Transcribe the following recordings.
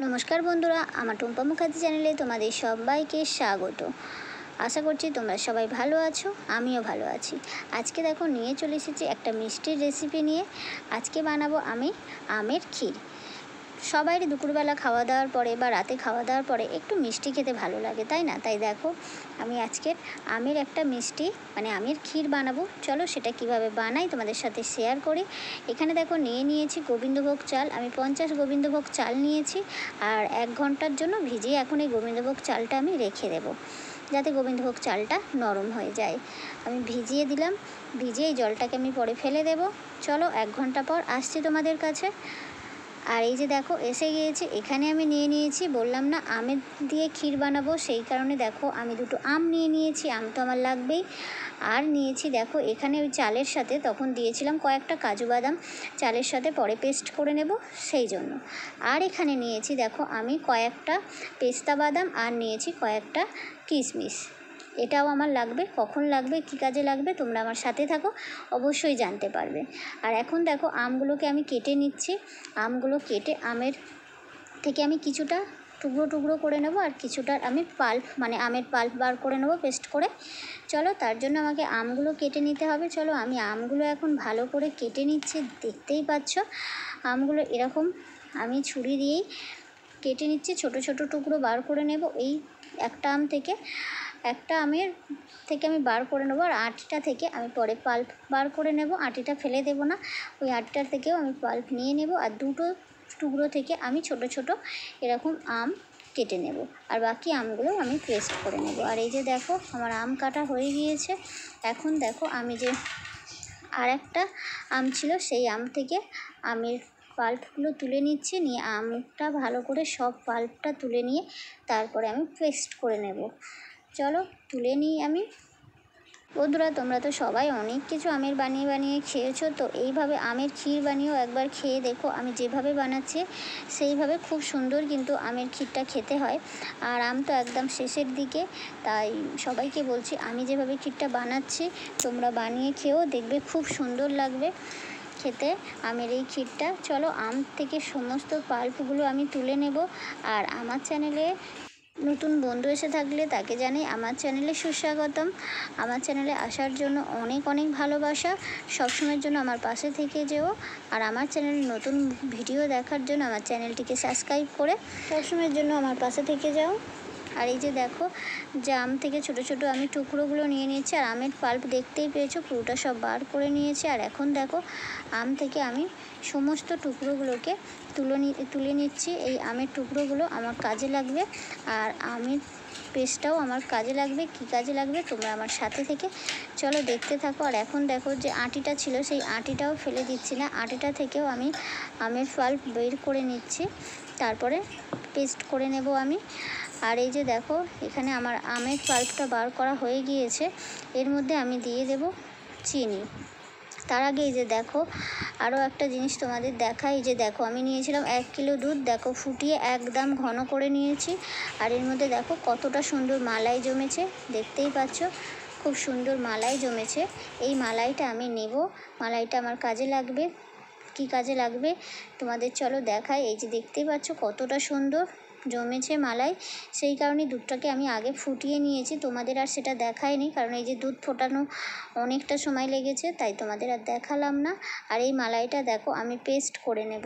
নমস্কার বন্ধুরা, আমার টুম্পা মুখার্জি চ্যানেলে তোমাদের সবাইকে স্বাগত। আশা করছি তোমরা সবাই ভালো আছো, আমিও ভালো আছি। আজকে দেখো নিয়ে চলে এসেছি একটা মিষ্টির রেসিপি নিয়ে। আজকে বানাবো আমি আমের ক্ষীর। সবাইরই দুপুরবেলা খাওয়া দাওয়ার পরে বা রাতে খাওয়া দাওয়ার পরে একটু মিষ্টি খেতে ভালো লাগে, তাই না? তাই দেখো আমি আজকের আমের একটা মিষ্টি আমের ক্ষীর বানাবো। চলো সেটা কিভাবে বানাই তোমাদের সাথে শেয়ার করি। এখানে দেখো নিয়েছি গোবিন্দভোগ চাল। আমি 50 গোবিন্দভোগ চাল নিয়েছি আর 1 ঘন্টার জন্য ভিজিয়ে এখন এই গোবিন্দভোগ চালটা আমি রেখে দেবো, যাতে গোবিন্দভোগ চালটা নরম হয়ে যায়। আমি ভিজিয়ে দিলাম, ভিজিয়ে এই জলটাকে আমি পরে ফেলে দেব। চলো 1 ঘন্টা পর আসছি তোমাদের কাছে। আর এই যে দেখো এসে গিয়েছি। এখানে আমি নিয়েছি, বললাম না আমের দিয়ে ক্ষীর বানাবো, সেই কারণে দেখো আমি 2টো আম নিয়েছি। আম তো আমার লাগবেই। আর নিয়েছি দেখো এখানে ওই চালের সাথে তখন দিয়েছিলাম কয়েকটা কাজু বাদাম, চালের সাথে পরে পেস্ট করে নেব সেই জন্য। আর এখানে নিয়েছি দেখো আমি কয়েকটা পেস্তা বাদাম আর নিয়েছি কয়েকটা কিশমিশ। এটাও আমার লাগবে। কখন লাগবে, কী কাজে লাগবে, তোমরা আমার সাথে থাকো, অবশ্যই জানতে পারবে। আর এখন দেখো আমগুলোকে আমি কেটে নিচ্ছি। আমগুলো কেটে আমের থেকে আমি কিছুটা টুকরো টুকরো করে নেব আর কিছুটার আমি আমের পাল্প বার করে নেব পেস্ট করে। চলো তার জন্য আমাকে আমগুলো কেটে নিতে হবে। চলো আমি আমগুলো এখন ভালো করে কেটে নিচ্ছি। দেখতেই পাচ্ছ আমগুলো এরকম আমি ছুরি দিয়েই কেটে নিচ্ছি, ছোট ছোট টুকরো বার করে নেব। এই একটা আমের থেকে আমি বার করে নেবো আর আটিটা থেকে আমি পরে পাল্প বার করে নেব। আটিটা ফেলে দেব না, ওই আটিটার থেকেও আমি পাল্প নিয়ে নেব। আর 2টো টুকরো থেকে আমি ছোট ছোট এরকম আম কেটে নেব আর বাকি আমগুলো আমি পেস্ট করে নেব। আর এই যে দেখো আমার আম কাটা হয়ে গিয়েছে। এখন দেখো আমি যে আর একটা আম ছিল সেই আম থেকে আমের পাল্পগুলো তুলে নিচ্ছি, নিয়ে আমটা ভালো করে সব পাল্পটা তুলে নিয়ে তারপরে আমি পেস্ট করে নেব। চলো তুলে নিই আমি। বন্ধুরা তোমরা তো সবাই অনেক কিছু আমের বানিয়ে খেয়েছো, তো এইভাবে আমের ক্ষীর বানিয়েও একবার খেয়ে দেখো। আমি যেভাবে বানাচ্ছি সেইভাবে খুব সুন্দর কিন্তু আমের ক্ষীরটা খেতে হয়। আর আম তো একদম শেষের দিকে, তাই সবাইকে বলছি আমি যেভাবে ক্ষীরটা বানাচ্ছি তোমরা বানিয়ে খেয়েও দেখবে, খুব সুন্দর লাগবে খেতে আমের এই ক্ষীরটা। চলো আম থেকে সমস্ত পাল্পগুলো আমি তুলে নেব। আর আমার চ্যানেলে নতুন বন্ধু এসে থাকলে তাকে জানাই আমার চ্যানেলে সুস্বাগতম। আমার চ্যানেলে আসার জন্য অনেক অনেক ভালোবাসা। সবসময়ের জন্য আমার পাশে থেকে যেও। আর আমার চ্যানেলে নতুন ভিডিও দেখার জন্য আমার চ্যানেলটিকে সাবস্ক্রাইব করে সবসময়ের জন্য আমার পাশে থেকে যাও। আর এই যে দেখো যে আম থেকে ছোট ছোট আমি টুকরোগুলো নিয়ে নিয়েছি আর আমের পাল্প দেখতেই পেয়েছো পুরোটা সব বার করে নিয়েছি। আর এখন দেখো আম থেকে আমি সমস্ত টুকরোগুলোকে তুলে নিচ্ছি। এই আমের টুকরোগুলো আমার কাজে লাগবে আর আমের পেস্টটাও আমার কাজে লাগবে। কী কাজে লাগবে তোমরা আমার সাথে থেকে চলো দেখতে থাকো। আর এখন দেখো যে আটিটা ছিল সেই আটিটাও ফেলে দিচ্ছি না, আটিটা থেকেও আমি আমের পাল্প বের করে নিচ্ছি, তারপরে পেস্ট করে নেব আমি। আর এই যে দেখো এখানে আমার আমের পাল্পটা বার করা হয়ে গিয়েছে। এর মধ্যে আমি দিয়ে দেব চিনি। তার আগে এই যে দেখো আরও একটা জিনিস তোমাদের দেখাই। এই যে দেখো আমি নিয়েছিলাম 1 কিলো দুধ, দেখো ফুটিয়ে একদম ঘন করে নিয়েছি। আর এর মধ্যে দেখো কতটা সুন্দর মালাই জমেছে, দেখতেই পাচ্ছ খুব সুন্দর মালাই জমেছে। এই মালাইটা আমি নেব, মালাইটা আমার কাজে লাগবে। কী কাজে লাগবে তোমাদের চলো দেখাই। এই যে দেখতেই পাচ্ছ কতটা সুন্দর জমেছে মালাই, সেই কারণে দুধটাকে আমি আগে ফুটিয়ে নিয়েছি। তোমাদের আর সেটা দেখায়নি, কারণ এই যে দুধ ফোটানো অনেকটা সময় লেগেছে, তাই তোমাদের আর দেখালাম না। আর এই মালাইটা দেখো আমি পেস্ট করে নেব।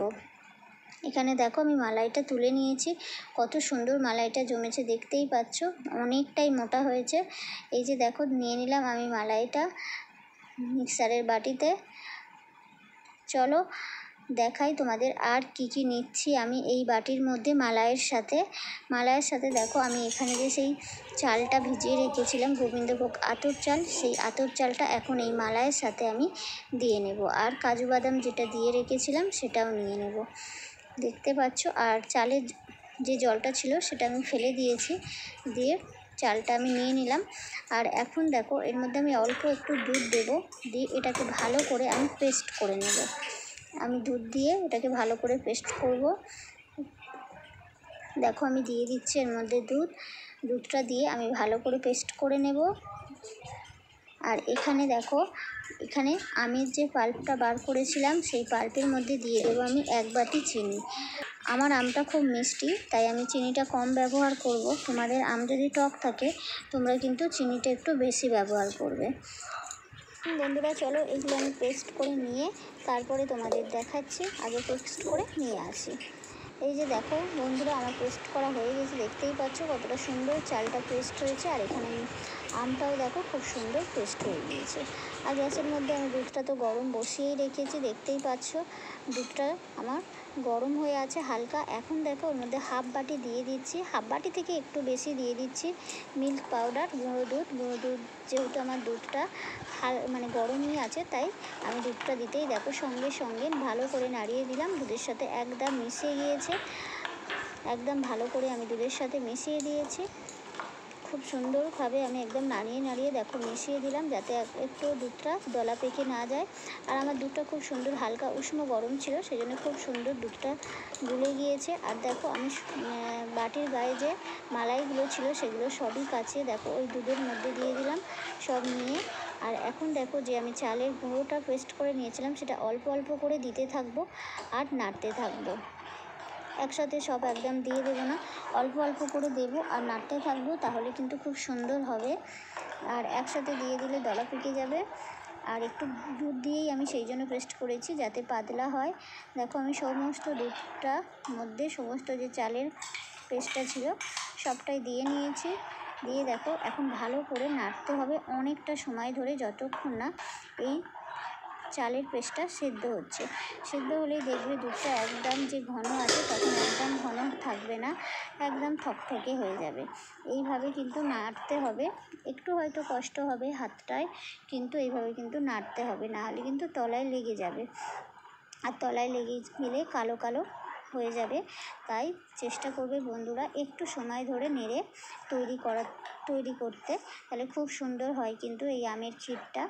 এখানে দেখো আমি মালাইটা তুলে নিয়েছি, কত সুন্দর মালাইটা জমেছে দেখতেই পাচ্ছ, অনেকটাই মোটা হয়েছে। এই যে দেখো নিয়ে নিলাম আমি মালাইটা মিক্সারের বাটিতে। চলো দেখাই তোমাদের আর কি কি নিচ্ছি আমি এই বাটির মধ্যে মালাইয়ের সাথে দেখো আমি এখানে যে সেই চালটা ভিজিয়ে রেখেছিলাম গোবিন্দভোগ আতর চাল, সেই আতর চালটা এখন এই মালাইয়ের সাথে আমি দিয়ে নেব। আর কাজু বাদাম যেটা দিয়ে রেখেছিলাম সেটাও নিয়ে নেব, দেখতে পাচ্ছ। আর চালের যে জলটা ছিল সেটা আমি ফেলে দিয়েছি, দিয়ে চালটা আমি নিয়ে নিলাম। আর এখন দেখো এর মধ্যে আমি অল্প একটু দুধ দেবো, দিয়ে এটাকে ভালো করে আমি পেস্ট করে নেব। আমি দুধ দিয়ে এটাকে ভালো করে পেস্ট করব। দেখো আমি দিয়ে দিচ্ছি এর মধ্যে দুধটা দিয়ে আমি ভালো করে পেস্ট করে নেব। আর এখানে দেখো এখানে আমের যে পাল্পটা বার করেছিলাম সেই পাল্পের মধ্যে দিয়ে দেবো আমি 1 বাটি চিনি। আমার আমটা খুব মিষ্টি, তাই আমি চিনিটা কম ব্যবহার করব। তোমাদের আম যদি টক থাকে তোমরা কিন্তু চিনিটা একটু বেশি ব্যবহার করবে। বন্ধুরা চলো এগুলো আমি পেস্ট করে নিয়ে তারপরে তোমাদের দেখাচ্ছি। আগে পেস্ট করে নিয়ে আসি। এই যে দেখো বন্ধুরা, আমার পেস্ট করা হয়ে গেছে, দেখতেই পাচ্ছ কতটা সুন্দর চালটা পেস্ট হয়েছে। আর এখানে আমটাও দেখো খুব সুন্দর পেস্ট হয়ে গিয়েছে। আর গ্যাসের মধ্যে আমি দুধটা তো গরম বসিয়েই রেখেছি, দেখতেই পাচ্ছ দুধটা আমার গরম হয়ে আছে হালকা। এখন দেখো ওর মধ্যে হাফ বাটি দিয়ে দিচ্ছি, হাফ বাটি থেকে একটু বেশি দিয়ে দিচ্ছি মিল্ক পাউডার, গুঁড়ো দুধ। যেহেতু আমার দুধটা মানে গরমই আছে, তাই আমি দুধটা দিতেই দেখো সঙ্গে সঙ্গে ভালো করে নাড়িয়ে দিলাম। দুধের সাথে একদম মিশিয়ে গিয়েছে, একদম ভালো করে আমি দুধের সাথে মিশিয়ে দিয়েছি। খুব সুন্দরভাবে আমি একদম নাড়িয়ে দেখো মিশিয়ে দিলাম, যাতে একটু দুধটা দলা পেকে না যায়। আর আমার দুধটা খুব সুন্দর হালকা উষ্ণ গরম ছিল, সেই জন্য খুব সুন্দর দুধটা গুলে গিয়েছে। আর দেখো আমি বাটির গায়ে যে মালাইগুলো ছিল সেগুলো সবই কাচিয়ে দেখো ওই দুধের মধ্যে দিয়ে দিলাম সব নিয়ে। আর এখন দেখো যে আমি চালের গুঁড়োটা পেস্ট করে নিয়েছিলাম সেটা অল্প অল্প করে দিতে থাকবো আর নাড়তে থাকবো। একসাথে সব একদম দিয়ে দেবো না, অল্প অল্প করে দেবো আর নাড়তে থাকবো, তাহলে কিন্তু খুব সুন্দর হবে। আর একসাথে দিয়ে দিলে দলা পেকে যাবে। আর একটু দুধ দিয়েই আমি সেই জন্য পেস্ট করেছি যাতে পাতলা হয়। দেখো আমি সমস্ত দুধটা মধ্যে সমস্ত যে চালের পেস্টটা ছিল সবটাই দিয়ে নিয়েছি। দিয়ে দেখো এখন ভালো করে নাড়তে হবে অনেকটা সময় ধরে, যতক্ষণ না এই চালের পেস্টটা সেদ্ধ হচ্ছে। সেদ্ধ হলেই দেখবে দুধটা একদম যে ঘন আছে তখন একদম ঘন থাকবে না, একদম থকথকে হয়ে যাবে। এইভাবে কিন্তু নাড়তে হবে, একটু হয়তো কষ্ট হবে হাতটায়, কিন্তু এইভাবে কিন্তু নাড়তে হবে, নাহলে কিন্তু তলায় লেগে যাবে। আর তলায় লেগে গেলে কালো কালো হয়ে যাবে। তাই চেষ্টা করবে বন্ধুরা একটু সময় ধরে নেড়ে তৈরি করতে, তাহলে খুব সুন্দর হয় কিন্তু এই আমের ক্ষীরটা।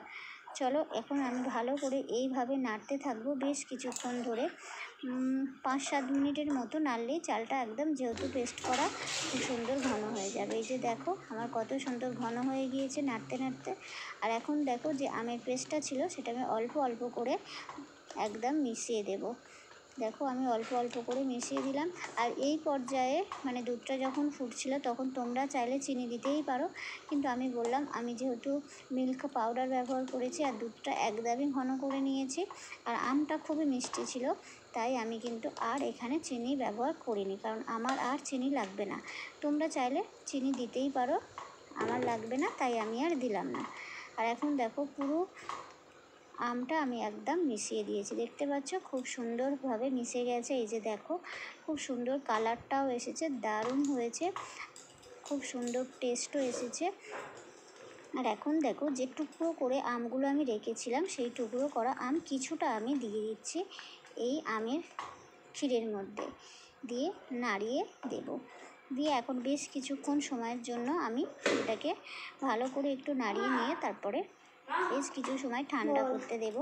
চলো এখন আমি ভালো করে এইভাবে নাড়তে থাকবো বেশ কিছুক্ষণ ধরে, 5-7 মিনিটের মতো নাড়লেই চালটা একদম যেহেতু পেস্ট করা খুব সুন্দর ঘন হয়ে যাবে। এই যে দেখো আমার কত সুন্দর ঘন হয়ে গিয়েছে নাড়তে নাড়তে। আর এখন দেখো যে আমের পেস্টটা ছিল সেটা আমি অল্প অল্প করে একদম মিশিয়ে দেব। দেখো আমি অল্প অল্প করে মিশিয়ে দিলাম। আর এই পর্যায়ে মানে দুধটা যখন ফুটছিল তখন তোমরা চাইলে চিনি দিতেই পারো, কিন্তু আমি বললাম আমি যেহেতু মিল্ক পাউডার ব্যবহার করেছি আর দুধটা একদমই ঘন করে নিয়েছি আর আমটা খুবই মিষ্টি ছিল, তাই আমি কিন্তু আর এখানে চিনি ব্যবহার করিনি, কারণ আমার আর চিনি লাগবে না। তোমরা চাইলে চিনি দিতেই পারো, আমার লাগবে না তাই আমি আর দিলাম না। আর এখন দেখো পুরো আমটা আমি একদম মিশিয়ে দিয়েছি, দেখতে পাচ্ছ খুব সুন্দরভাবে মিশে গেছে। এই যে দেখো খুব সুন্দর কালারটাও এসেছে, দারুণ হয়েছে, খুব সুন্দর টেস্টও এসেছে। আর এখন দেখো যে টুকরো করে আমগুলো আমি রেখেছিলাম সেই টুকরো করা আম কিছুটা আমি দিয়ে দিচ্ছি এই আমের ক্ষীরের মধ্যে, দিয়ে নাড়িয়ে দেব। দিয়ে এখন বেশ কিছুক্ষণ সময়ের জন্য আমি এটাকে ভালো করে একটু নাড়িয়ে নিয়ে তারপরে বেশ কিছু সময় ঠান্ডা করতে দেব।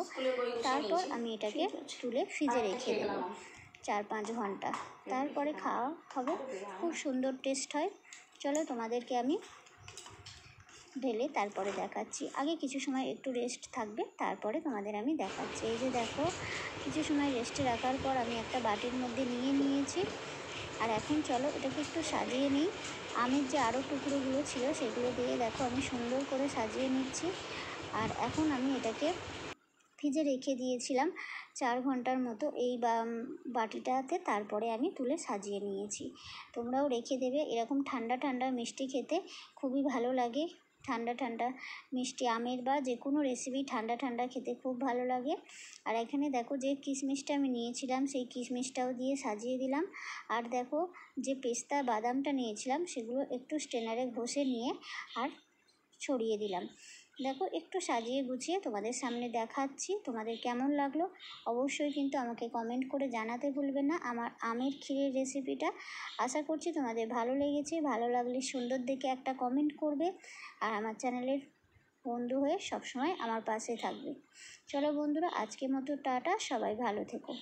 তারপর আমি এটাকে তুলে ফ্রিজে রেখে দেব 4-5 ঘন্টা, তারপরে খাওয়া হবে। খুব সুন্দর টেস্ট হয়। চলো তোমাদেরকে আমি ঢেলে তারপরে দেখাচ্ছি। আগে কিছু সময় একটু রেস্ট থাকবে, তারপরে তোমাদের আমি দেখাচ্ছি। এই যে দেখো কিছু সময় রেস্টে রাখার পর আমি একটা বাটির মধ্যে নিয়ে নিয়েছি। আর এখন চলো এটাকে একটু সাজিয়ে নিই। আমের যে আরও টুকরোগুলো ছিল সেগুলো দিয়ে দেখো আমি সুন্দর করে সাজিয়ে নিচ্ছি। আর এখন আমি এটাকে ফ্রিজে রেখে দিয়েছিলাম 4 ঘন্টার মতো এই বাটিটাতে, তারপরে আমি তুলে সাজিয়ে নিয়েছি। তোমরাও রেখে দেবে, এরকম ঠান্ডা ঠান্ডা মিষ্টি খেতে খুবই ভালো লাগে। ঠান্ডা ঠান্ডা মিষ্টি আমের বা যে কোনো রেসিপি ঠান্ডা ঠান্ডা খেতে খুব ভালো লাগে। আর এখানে দেখো যে কিশমিশটা আমি নিয়েছিলাম সেই কিশমিশটাও দিয়ে সাজিয়ে দিলাম। আর দেখো যে পেস্তা বাদামটা নিয়েছিলাম সেগুলো একটু স্ট্রেনারে ঘষে নিয়ে আর ছড়িয়ে দিলাম। দেখো একটু সাজিয়ে গুছিয়ে তোমাদের সামনে দেখাচ্ছি, তোমাদের কেমন লাগলো অবশ্যই কিন্তু আমাকে কমেন্ট করে জানাতে ভুলবে না আমার আমের ক্ষীরের রেসিপিটা। আশা করছি তোমাদের ভালো লেগেছে, ভালো লাগলে সুন্দর দেখে একটা কমেন্ট করবে আর আমার চ্যানেলের বন্ধু হয়ে সবসময় আমার পাশে থাকবে। চলো বন্ধুরা আজকের মতো টাটা, সবাই ভালো থেকো।